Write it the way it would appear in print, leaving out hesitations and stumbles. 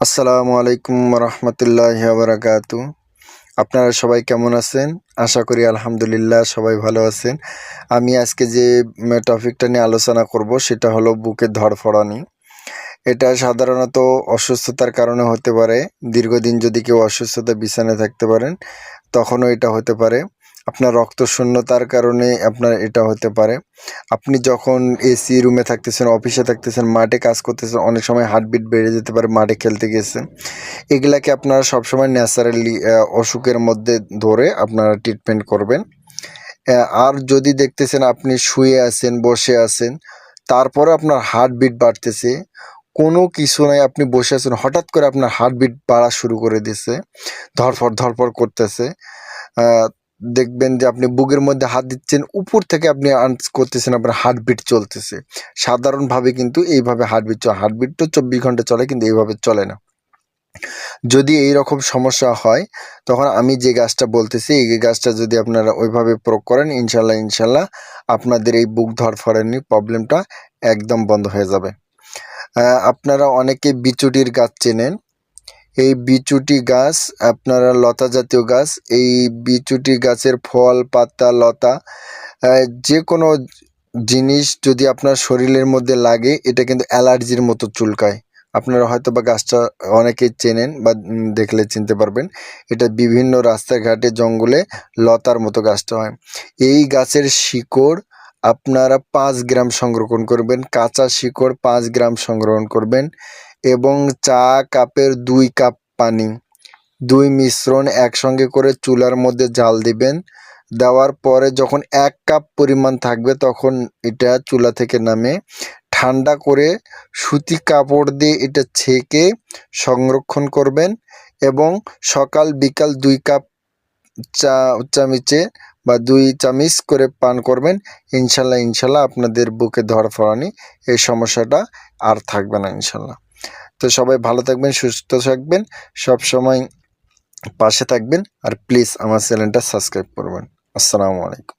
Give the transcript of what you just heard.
আসসালামু আলাইকুম রহমতুল্লাহি ওয়া বারাকাতু। আপনারা সবাই কেমন আছেন? আশা করি আলহামদুলিল্লাহ সবাই ভালো আছেন। আমি আজকে যে টপিকটা নিয়ে আলোচনা করব সেটা হলো বুকের ধড়ফড়ানি। এটা সাধারণত অসুস্থতার কারণে হতে পারে। দীর্ঘদিন যদি কেউ অসুস্থতায় বিছানায় থাকতে পারেন তখনও এটা হতে পারে। আপনার রক্তশূন্যতার কারণে আপনার এটা হতে পারে। আপনি যখন এসি রুমে থাকতেছেন, অফিসে থাকতেছেন, মাঠে কাজ করতেছেন, অনেক সময় হার্টবিট বেড়ে যেতে পারে, মাঠে খেলতে গেছেন। এগুলাকে আপনারা সবসময় ন্যাচারালি অসুখের মধ্যে ধরে আপনারা ট্রিটমেন্ট করবেন। আর যদি দেখতেছেন আপনি শুয়ে আছেন, বসে আছেন, তারপরে আপনার হার্টবিট বাড়তেছে, কোনো কিছু নাই, আপনি বসে আছেন, হঠাৎ করে আপনার হার্টবিট বাড়া শুরু করে দিছে, ধড়ফড় ধড়ফড় করতেছে। দেখবেন যে আপনি বুকের মধ্যে হাত দিচ্ছেন, উপর থেকে আপনি আন্স করতেছেন আপনার হার্টবিট চলতেছে। সাধারণভাবে কিন্তু এইভাবে হার্টবিট তো 24 ঘন্টা চলে, কিন্তু এইভাবে চলে না। যদি এই রকম সমস্যা হয় তখন আমি যে গাছটা বলতেছি এই গাছটা যদি আপনারা ওইভাবে প্রয়োগ করেন ইনশাল্লাহ আপনাদের এই বুক ধড়ফড়ানি প্রবলেমটা একদম বন্ধ হয়ে যাবে। আপনারা অনেকে বিচুটির গাছ চেনেন। এই বিচুটি গাছ আপনারা লতা জাতীয় গাছ। এই বিচুটি গাছের ফল, পাতা, লতা যে কোনো জিনিস যদি আপনার শরীরের মধ্যে লাগে এটা কিন্তু অ্যালার্জির মতো চুলকায়। আপনারা হয়তো বা গাছটা অনেকেই চেনেন বা দেখলে চিনতে পারবেন। এটা বিভিন্ন রাস্তাঘাটে জঙ্গলে লতার মতো গাছটা হয়। এই গাছের শিকড় আপনারা 5 গ্রাম সংরক্ষণ করবেন, কাঁচা শিকড় 5 গ্রাম সংগ্রহণ করবেন এবং চা কাপের 2 কাপ পানি, 2 মিশ্রণ একসঙ্গে করে চুলার মধ্যে জাল দিবেন। দেওয়ার পরে যখন 1 কাপ পরিমাণ থাকবে তখন এটা চুলা থেকে নামে ঠান্ডা করে সুতি কাপড় দিয়ে এটা ছেঁকে সংরক্ষণ করবেন এবং সকাল বিকাল 2 কাপ চামিচে বা 2 চামিচ করে পান করবেন। ইনশাল্লাহ আপনাদের বুকে ধড়ফড়ানি এই সমস্যাটা আর থাকবে না ইনশাল্লাহ। তো সবাই ভালো থাকবেন, সুস্থ থাকবেন, সবসময় পাশে থাকবেন, আর প্লিজ আমার চ্যানেলটা সাবস্ক্রাইব করবেন। আসসালামু আলাইকুম।